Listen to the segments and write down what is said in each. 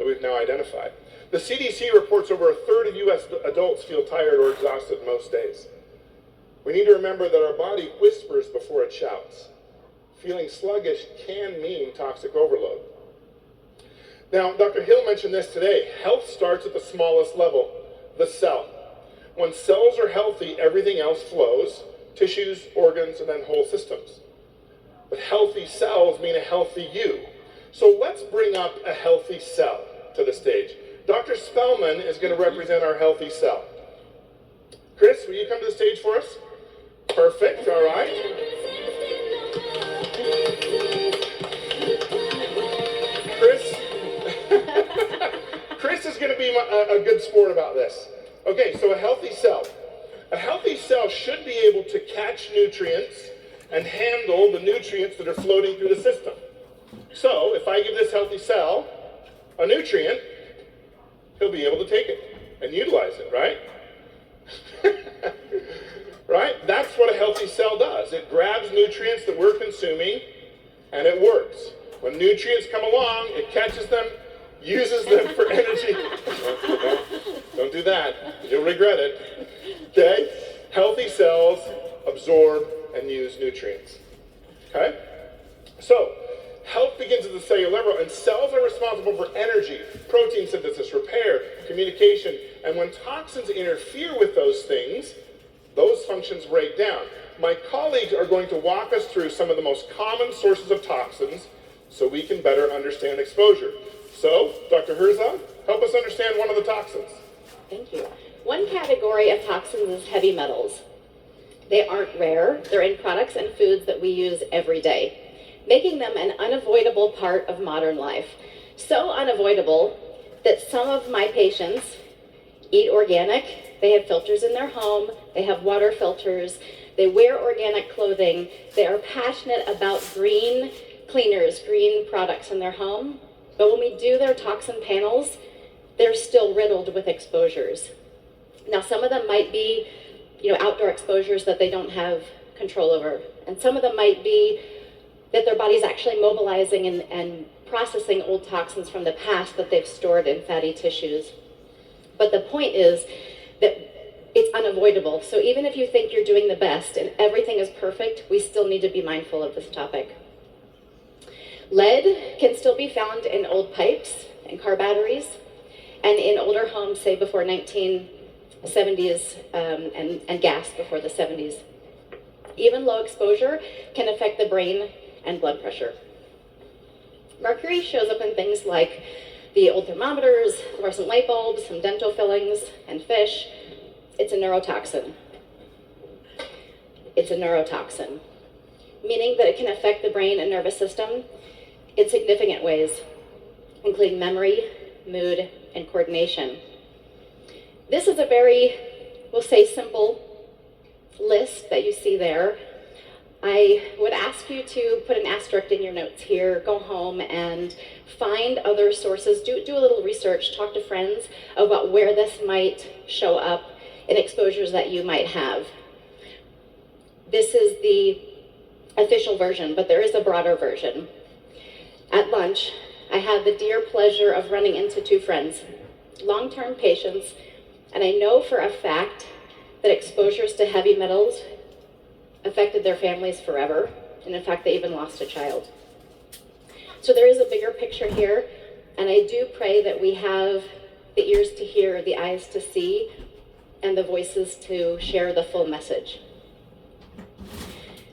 that we've now identified. The CDC reports over a third of US adults feel tired or exhausted most days. We need to remember that our body whispers before it shouts. Feeling sluggish can mean toxic overload. Now, Dr. Hill mentioned this today. Health starts at the smallest level, the cell. When cells are healthy, everything else flows, tissues, organs, and then whole systems. But healthy cells mean a healthy you. So let's bring up a healthy cell to the stage. Dr. Spellman is going to represent our healthy cell. Chris, will you come to the stage for us? Perfect, all right. Chris is going to be a good sport about this. Okay, so a healthy cell. A healthy cell should be able to catch nutrients and handle the nutrients that are floating through the system. So, if I give this healthy cell a nutrient, he'll be able to take it and utilize it, right? Right? That's what a healthy cell does. It grabs nutrients that we're consuming, and it works. When nutrients come along, it catches them, uses them for energy. Don't do that. You'll regret it. Okay? Healthy cells absorb and use nutrients. Okay? So, health begins at the cellular level, and cells are responsible for energy, protein synthesis, repair, communication, and when toxins interfere with those things, those functions break down. My colleagues are going to walk us through some of the most common sources of toxins so we can better understand exposure. So, Dr. Herzog, help us understand one of the toxins. Thank you. One category of toxins is heavy metals. They aren't rare. They're in products and foods that we use every day, making them an unavoidable part of modern life. So unavoidable that some of my patients eat organic. They have filters in their home. They have water filters. They wear organic clothing. They are passionate about green cleaners, green products in their home. But when we do their toxin panels, they're still riddled with exposures. Now, some of them might be, outdoor exposures that they don't have control over. And some of them might be that their body's actually mobilizing and processing old toxins from the past that they've stored in fatty tissues. But the point is that it's unavoidable. So even if you think you're doing the best and everything is perfect, we still need to be mindful of this topic. Lead can still be found in old pipes and car batteries, and in older homes, say before 1970s, and gas before the 70s. Even low exposure can affect the brain and blood pressure. Mercury shows up in things like the old thermometers, fluorescent light bulbs, some dental fillings, and fish. It's a neurotoxin. It's a neurotoxin, meaning that it can affect the brain and nervous system in significant ways, including memory, mood, and coordination. This is a very, we'll say, simple list that you see there. I would ask you to put an asterisk in your notes here, go home and find other sources, do a little research, talk to friends about where this might show up in exposures that you might have. This is the official version, but there is a broader version. At lunch, I had the dear pleasure of running into two friends, long-term patients, and I know for a fact that exposures to heavy metals affected their families forever, and in fact, they even lost a child. So there is a bigger picture here, and I do pray that we have the ears to hear, the eyes to see, and the voices to share the full message.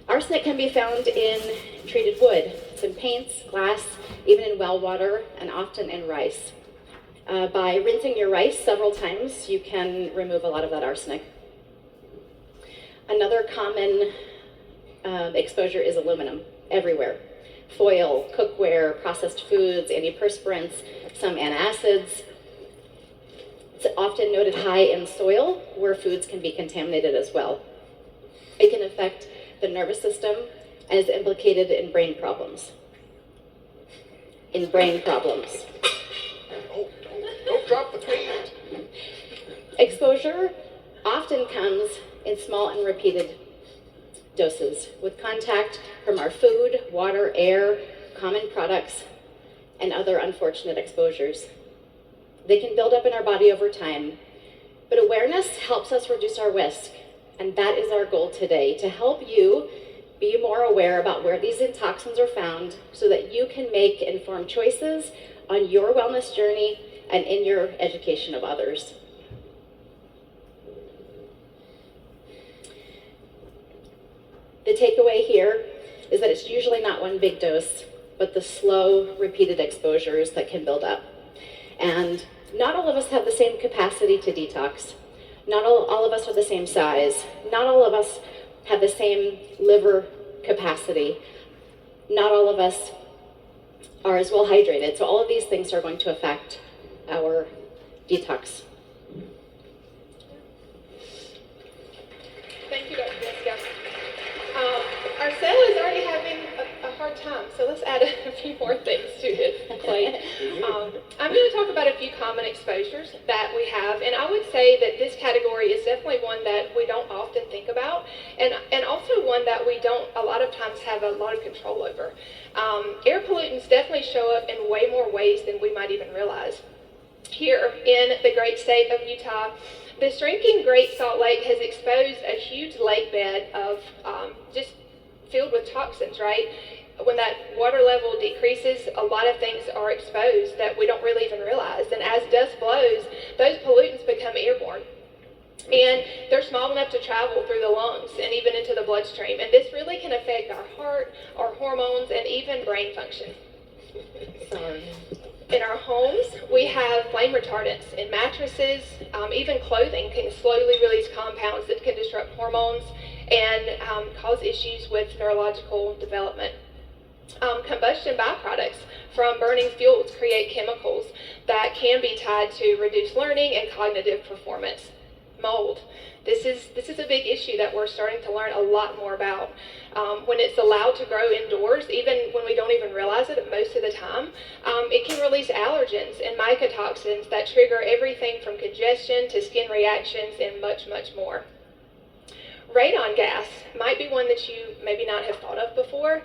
Arsenic can be found in treated wood. It's in paints, glass, even in well water, and often in rice. By rinsing your rice several times, you can remove a lot of that arsenic. Another common exposure is aluminum, everywhere. Foil, cookware, processed foods, antiperspirants, some antacids. It's often noted high in soil, where foods can be contaminated as well. It can affect the nervous system and is implicated in brain problems. Oh, don't drop the paint. Exposure often comes in small and repeated doses with contact from our food, water, air, common products, and other unfortunate exposures. They can build up in our body over time. But awareness helps us reduce our risk. And that is our goal today, to help you be more aware about where these toxins are found so that you can make informed choices on your wellness journey and in your education of others. The takeaway here is that it's usually not one big dose, but the slow, repeated exposures that can build up. And not all of us have the same capacity to detox. Not all of us are the same size. Not all of us have the same liver capacity. Not all of us are as well hydrated. So all of these things are going to affect our detox. Thank you, Dr. Jessica. Our cell is already having a hard time, so let's add a few more things to his plate. I'm going to talk about a few common exposures that we have, and I would say that this category is definitely one that we don't often think about, and also one that we don't a lot of times have a lot of control over. Air pollutants definitely show up in way more ways than we might even realize. Here in the great state of Utah, this drinking Great Salt Lake has exposed a huge lake bed of just filled with toxins, right? When that water level decreases, a lot of things are exposed that we don't really even realize. And as dust blows, those pollutants become airborne. And they're small enough to travel through the lungs and even into the bloodstream. And this really can affect our heart, our hormones, and even brain function. In our homes, we have flame retardants in mattresses, even clothing can slowly release compounds that can disrupt hormones and cause issues with neurological development. Combustion byproducts from burning fuels create chemicals that can be tied to reduced learning and cognitive performance. Mold. This is a big issue that we're starting to learn a lot more about. When it's allowed to grow indoors, even when we don't even realize it most of the time, it can release allergens and mycotoxins that trigger everything from congestion to skin reactions and much, much more. Radon gas might be one that you maybe not have thought of before.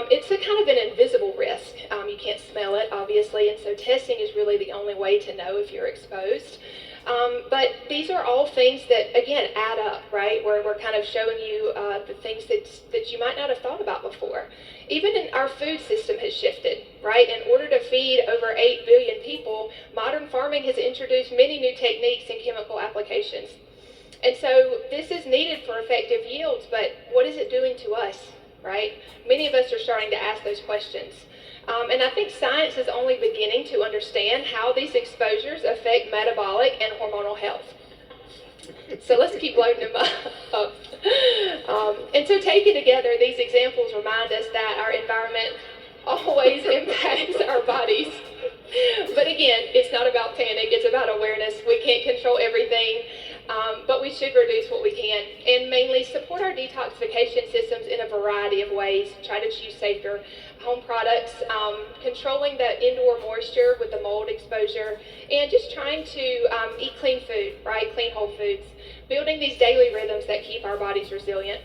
It's a kind of an invisible risk. You can't smell it, obviously, and so testing is really the only way to know if you're exposed. But these are all things that, again, add up, right? Where we're kind of showing you the things that you might not have thought about before. Even in our food system has shifted, right? In order to feed over 8 billion people, modern farming has introduced many new techniques and chemical applications. And so this is needed for effective yields, but what is it doing to us, right? Many of us are starting to ask those questions. And I think science is only beginning to understand how these exposures affect metabolic and hormonal health. So let's keep loading them up. And so taken together, these examples remind us that our environment always impacts our bodies. But again, it's not about panic, it's about awareness. We can't control everything, but we should reduce what we can and mainly support our detoxification systems in a variety of ways. Try to choose safer home products, controlling the indoor moisture with the mold exposure, and just trying to eat clean food, right? Clean whole foods. Building these daily rhythms that keep our bodies resilient.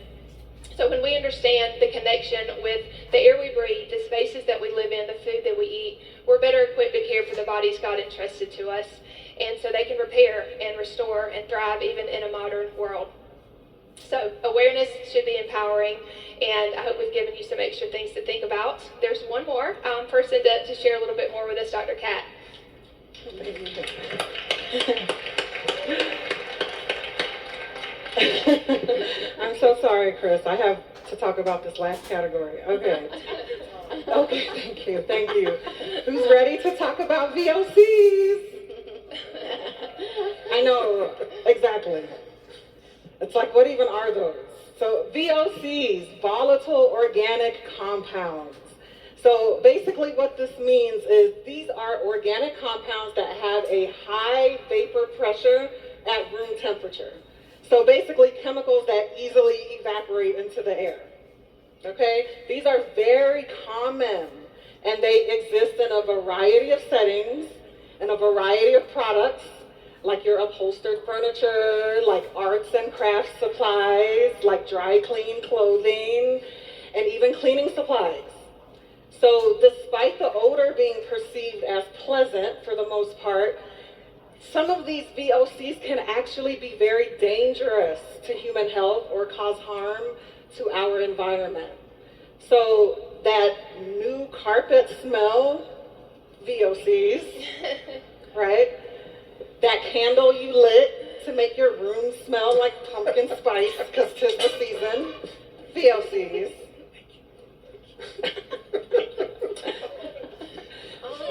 So when we understand the connection with the air we breathe, the spaces that we live in, the food that we eat, we're better equipped to care for the bodies God entrusted to us. And so they can repair and restore and thrive even in a modern world. So awareness should be empowering, and I hope we've given you some extra things to think about. There's one more person to share a little bit more with us, Dr. Kat. I'm so sorry, Chris. I have to talk about this last category. Okay. Okay, thank you. Who's ready to talk about VOCs? I know, exactly. It's like, what even are those? So VOCs, volatile organic compounds. So basically what this means is these are organic compounds that have a high vapor pressure at room temperature. So basically chemicals that easily evaporate into the air. Okay? These are very common, and they exist in a variety of settings and a variety of products, like your upholstered furniture, like arts and crafts supplies, like dry clean clothing, and even cleaning supplies. So despite the odor being perceived as pleasant for the most part, Some of these VOCs can actually be very dangerous to human health or cause harm to our environment. So that new carpet smell, VOCs, right? That candle you lit to make your room smell like pumpkin spice because 'tis the season, VOCs.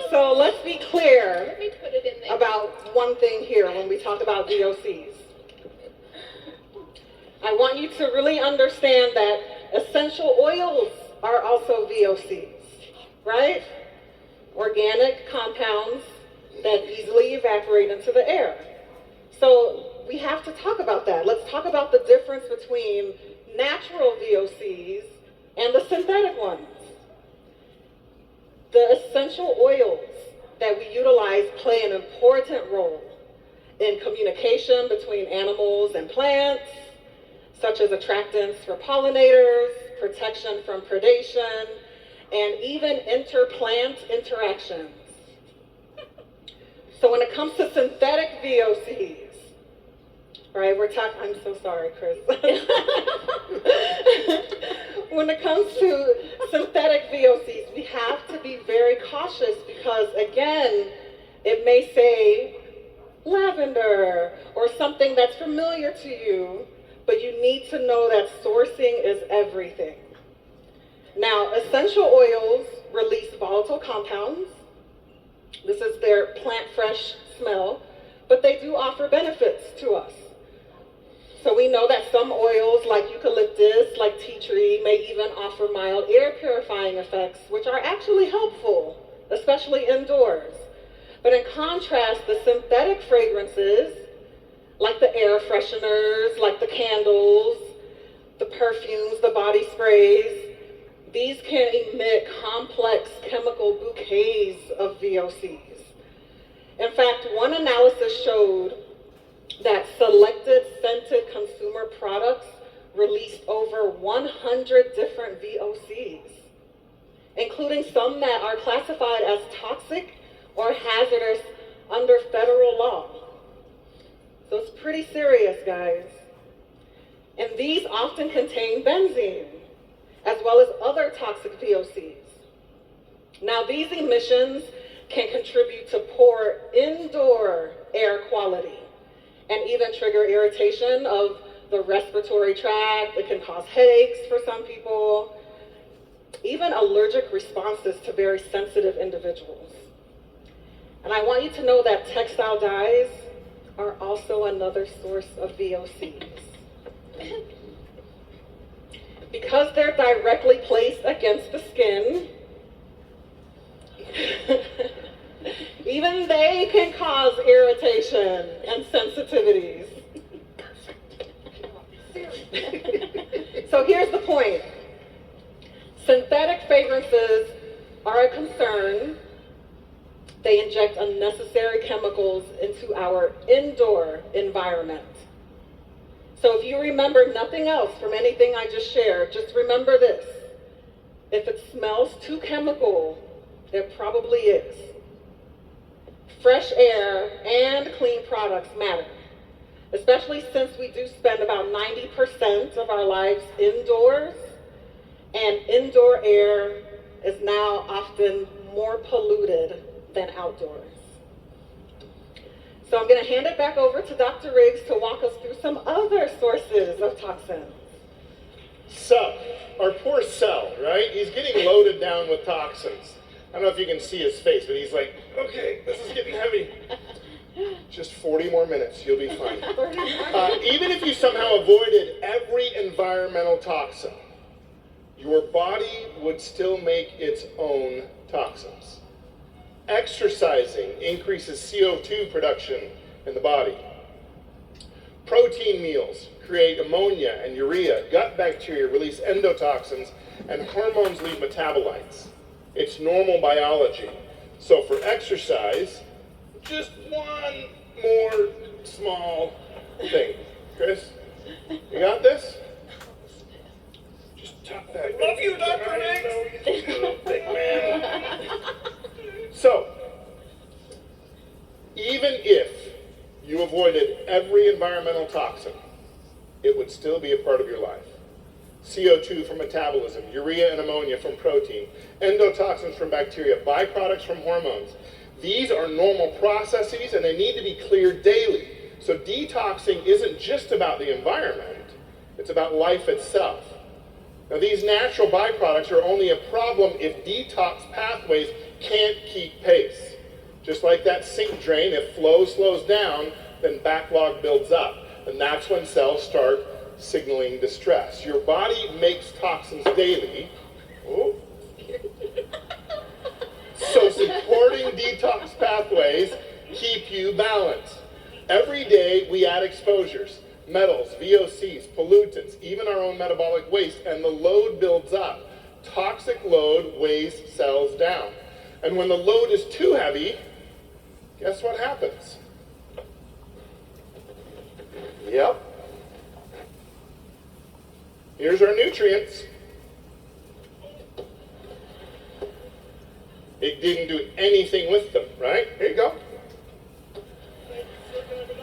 So let's be clear Let me put it in there. about one thing here when we talk about VOCs. I want you to really understand that essential oils are also VOCs, right? Organic compounds that easily evaporate into the air. So we have to talk about that. Let's talk about the difference between natural VOCs and the synthetic ones. The essential oils that we utilize play an important role in communication between animals and plants, such as attractants for pollinators, protection from predation, and even interplant interactions. So when it comes to synthetic VOCs, right, I'm so sorry, Chris. When it comes to synthetic VOCs, we have to be very cautious because, again, it may say lavender or something that's familiar to you, but you need to know that sourcing is everything. Now, essential oils release volatile compounds. This is their plant fresh smell, but they do offer benefits to us. So we know that some oils like eucalyptus, like tea tree, may even offer mild air purifying effects, which are actually helpful, especially indoors. But in contrast, the synthetic fragrances, like the air fresheners, like the candles, the perfumes, the body sprays, these can emit complex chemical bouquets of VOCs. In fact, one analysis showed that selected scented consumer products released over 100 different VOCs, including some that are classified as toxic or hazardous under federal law. So it's pretty serious, guys. And these often contain benzene, as well as other toxic VOCs. Now, these emissions can contribute to poor indoor air quality and even trigger irritation of the respiratory tract. It can cause headaches for some people, even allergic responses to very sensitive individuals. And I want you to know that textile dyes are also another source of VOCs. Because they're directly placed against the skin, even they can cause irritation and sensitivities. So here's the point. Synthetic fragrances are a concern. They inject unnecessary chemicals into our indoor environment. So if you remember nothing else from anything I just shared, just remember this. If it smells too chemical, it probably is. Fresh air and clean products matter, especially since we do spend about 90% of our lives indoors, and indoor air is now often more polluted than outdoors. So I'm going to hand it back over to Dr. Riggs to walk us through some other sources of toxins. So, our poor Cell, right? He's getting loaded down with toxins. I don't know if you can see his face, but he's like, okay, this is getting heavy. Just 40 more minutes, you'll be fine. Even if you somehow avoided every environmental toxin, your body would still make its own toxins. Exercising increases CO2 production in the body. Protein meals create ammonia and urea. Gut bacteria release endotoxins, and hormones leave metabolites. It's normal biology. So for exercise, just one more small thing. Chris, you got this? Just tuck that. Love you, Dr. Riggs. Big man. So, even if you avoided every environmental toxin, it would still be a part of your life. CO2 from metabolism, urea and ammonia from protein, endotoxins from bacteria, byproducts from hormones. These are normal processes and they need to be cleared daily. So detoxing isn't just about the environment, it's about life itself. Now these natural byproducts are only a problem if detox pathways can't keep pace. Just like that sink drain, if flow slows down, then backlog builds up. And that's when cells start signaling distress. Your body makes toxins daily. Oh. So supporting detox pathways keep you balanced. Every day we add exposures, metals, VOCs, pollutants, even our own metabolic waste, and the load builds up. Toxic load weighs cells down. And when the load is too heavy, guess what happens? Yep. Here's our nutrients. It didn't do anything with them, right? Here you go.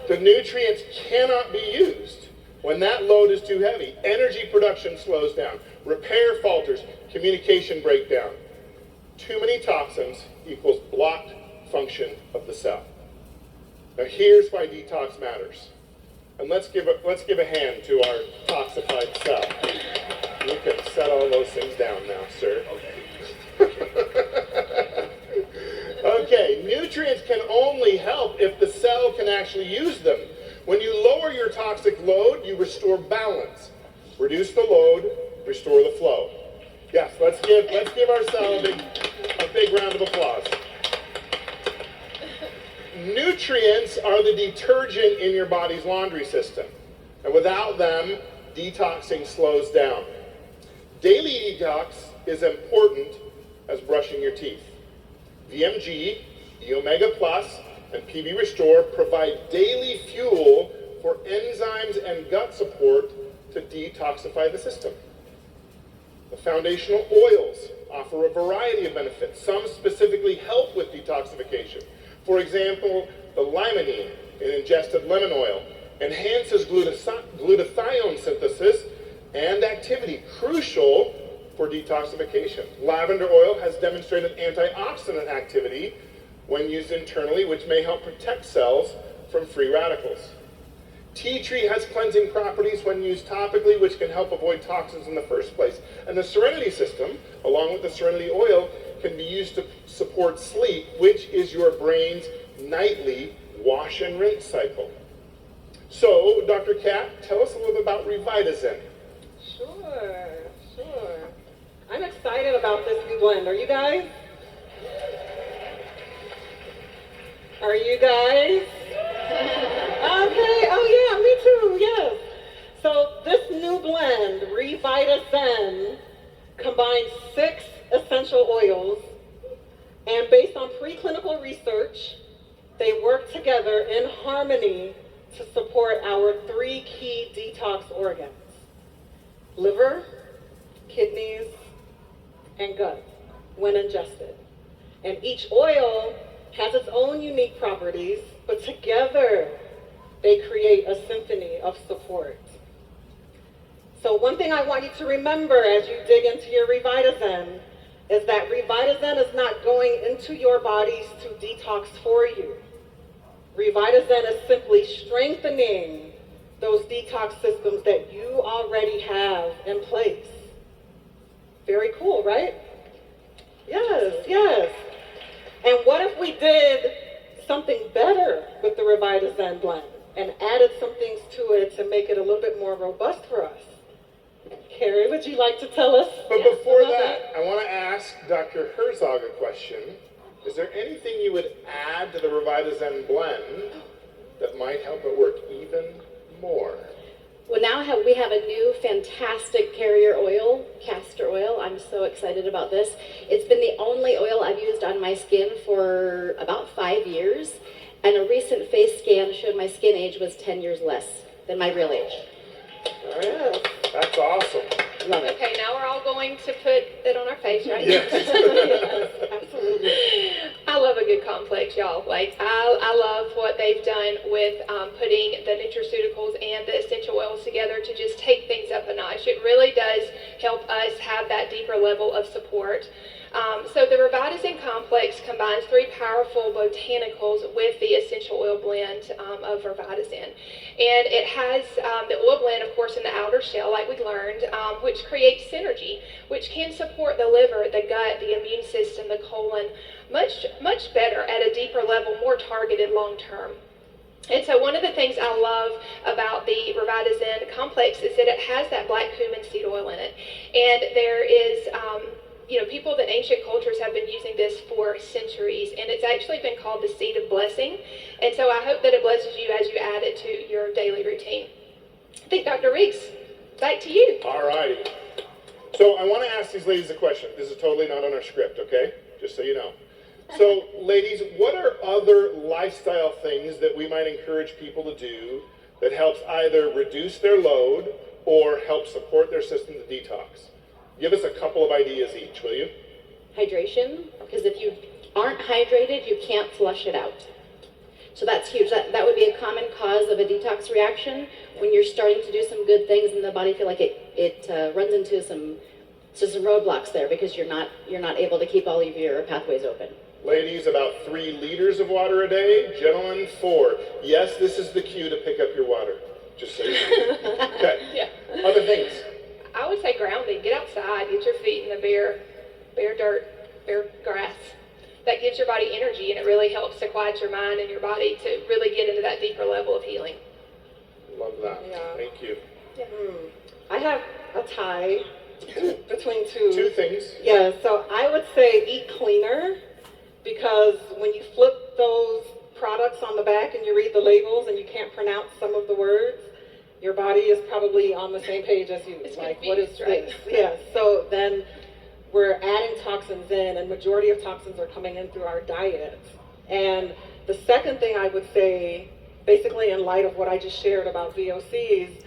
The nutrients cannot be used when that load is too heavy. Energy production slows down. Repair falters. Communication breakdown. Too many toxins equals blocked function of the cell. Now here's why detox matters. And let's give a hand to our toxified cell. You can set all those things down now, sir. Okay, nutrients can only help if the cell can actually use them. When you lower your toxic load, you restore balance. Reduce the load, restore the flow. Yes, let's give our cell a big round of applause. Nutrients are the detergent in your body's laundry system. And without them, detoxing slows down. Daily detox is important as brushing your teeth. VMG, E-Omega Plus, and PB Restore provide daily fuel for enzymes and gut support to detoxify the system. The foundational oils offer a variety of benefits. Some specifically help with detoxification. For example, the limonene in ingested lemon oil enhances glutathione synthesis and activity, crucial for detoxification. Lavender oil has demonstrated antioxidant activity when used internally, which may help protect cells from free radicals. Tea tree has cleansing properties when used topically, which can help avoid toxins in the first place. And the Serenity system, along with the Serenity oil, can be used to support sleep, which is your brain's nightly wash and rinse cycle. So, Dr. Kat, tell us a little bit about Revitazen. Sure. I'm excited about this new blend. Are you guys? Okay, oh yeah, me too, yes. So this new blend, Revitazen, combines 6 essential oils, and based on preclinical research, they work together in harmony to support our 3 key detox organs: liver, kidneys, and gut when ingested. And each oil has its own unique properties, but together they create a symphony of support. So one thing I want you to remember as you dig into your Revitazen is that Revitazen is not going into your bodies to detox for you. Revitazen is simply strengthening those detox systems that you already have in place. Very cool, right? Yes. And what if we did something better with the Revitazen blend and added some things to it to make it a little bit more robust for us? Carrie, would you like to tell us? But before that, I want to ask Dr. Herzog a question. Is there anything you would add to the Revitazen blend that might help it work even more? Well, now we have a new fantastic carrier oil, castor oil. I'm so excited about this. It's been the only oil I've used on my skin for about 5 years, and a recent face scan showed my skin age was 10 years less than my real age. Oh, yeah. That's awesome. Love it. Okay, now we're all going to put it on our face, right? Yes. Yes, absolutely. I love a good complex, y'all. Like, I love what they they've done with putting the nutraceuticals and the essential oils together to just take things up a notch. It really does help us have that deeper level of support. So the Revitazine complex combines 3 powerful botanicals with the essential oil blend of Revitazine. And it has the oil blend, of course, in the outer shell, like we learned, which creates synergy, which can support the liver, the gut, the immune system, the colon, much better at a deeper level, more targeted long term. And so one of the things I love about the Revitazine complex is that it has that black cumin seed oil in it. And there is people that ancient cultures have been using this for centuries, and it's actually been called the seed of blessing. And so I hope that it blesses you as you add it to your daily routine. I think Dr. Riggs, back to you. All righty. So I want to ask these ladies a question. This is totally not on our script, okay? Just so you know. So, ladies, what are other lifestyle things that we might encourage people to do that helps either reduce their load or help support their system to detox? Give us a couple of ideas each, will you? Hydration, because if you aren't hydrated, you can't flush it out. So that's huge. That would be a common cause of a detox reaction when you're starting to do some good things and the body feel like it runs into some roadblocks there because you're not able to keep all of your pathways open. Ladies, about 3 liters of water a day. Gentlemen, 4. Yes, this is the cue to pick up your water. Just so you know. Okay. Yeah. Other things. I would say grounding. Get outside, get your feet in the bare dirt, bare grass. That gives your body energy, and it really helps to quiet your mind and your body to really get into that deeper level of healing. Love that. Yeah. Thank you. Yeah. I have a tie between two. 2 things. Yeah, so I would say eat cleaner, because when you flip those products on the back and you read the labels and you can't pronounce some of the words, your body is probably on the same page as you. It's like, what is confused, right? this? Yeah, so then we're adding toxins in, and majority of toxins are coming in through our diet. And the second thing I would say, basically in light of what I just shared about VOCs,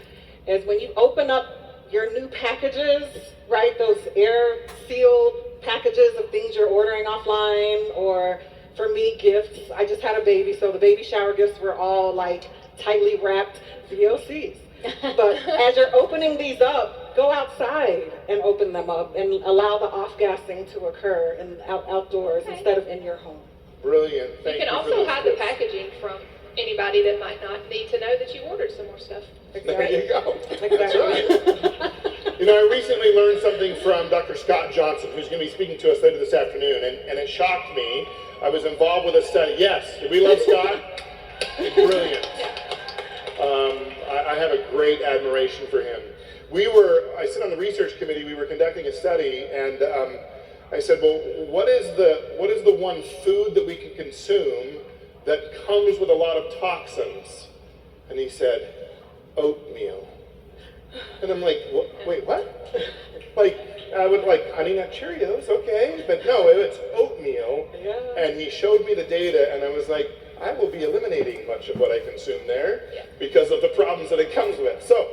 is when you open up your new packages, right, those air-sealed packages of things you're ordering offline, or for me, gifts. I just had a baby, so the baby shower gifts were all like tightly wrapped VOCs. But as you're opening these up, go outside and open them up and allow the off-gassing to occur outdoors instead of in your home. Brilliant. Thank You can for also those hide the tips. packaging from anybody that might not need to know that you ordered some more stuff. There you go. That's Exactly. right. I recently learned something from Dr. Scott Johnson, who's going to be speaking to us later this afternoon, and it shocked me. I was involved with a study. Yes, we love Scott. Brilliant. I have a great admiration for him. I sit on the research committee, we were conducting a study, and I said, well, what is the one food that we can consume that comes with a lot of toxins? And he said, oatmeal. And I'm like, wait, what? Like, I would like Honey Nut Cheerios, okay, but no, it's oatmeal. Yeah. And he showed me the data, and I was like, I will be eliminating much of what I consume there because of the problems that it comes with. So,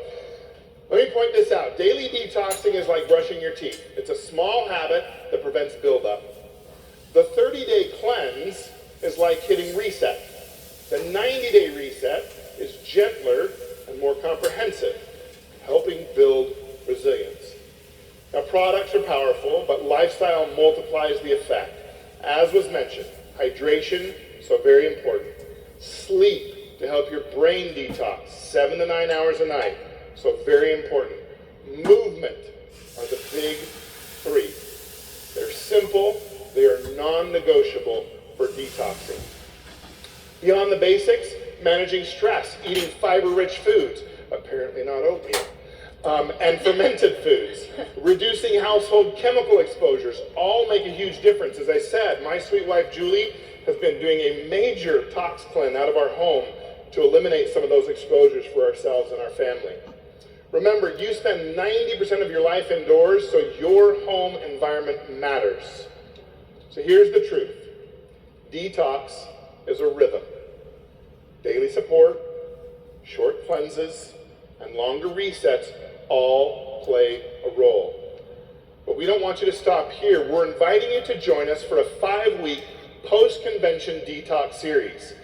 let me point this out. Daily detoxing is like brushing your teeth. It's a small habit that prevents buildup. The 30-day cleanse is like hitting reset. The 90-day reset is gentler and more comprehensive, helping build resilience. Now, products are powerful, but lifestyle multiplies the effect. As was mentioned, hydration, so very important. Sleep to help your brain detox, 7 to 9 hours a night, so very important. Movement are the big 3. They're simple, they are non-negotiable for detoxing. Beyond the basics, managing stress, eating fiber-rich foods, apparently not oatmeal, and fermented foods, reducing household chemical exposures, all make a huge difference. As I said, my sweet wife Julie has been doing a major tox cleanse out of our home to eliminate some of those exposures for ourselves and our family. Remember, you spend 90% of your life indoors, so your home environment matters. So here's the truth. Detox is a rhythm. Daily support, short cleanses, and longer resets all play a role. But we don't want you to stop here. We're inviting you to join us for a 5-week post-convention detox series.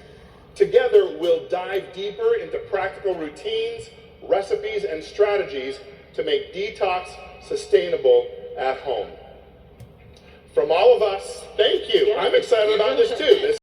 Together, we'll dive deeper into practical routines, recipes, and strategies to make detox sustainable at home. From all of us, thank you. I'm excited about this too.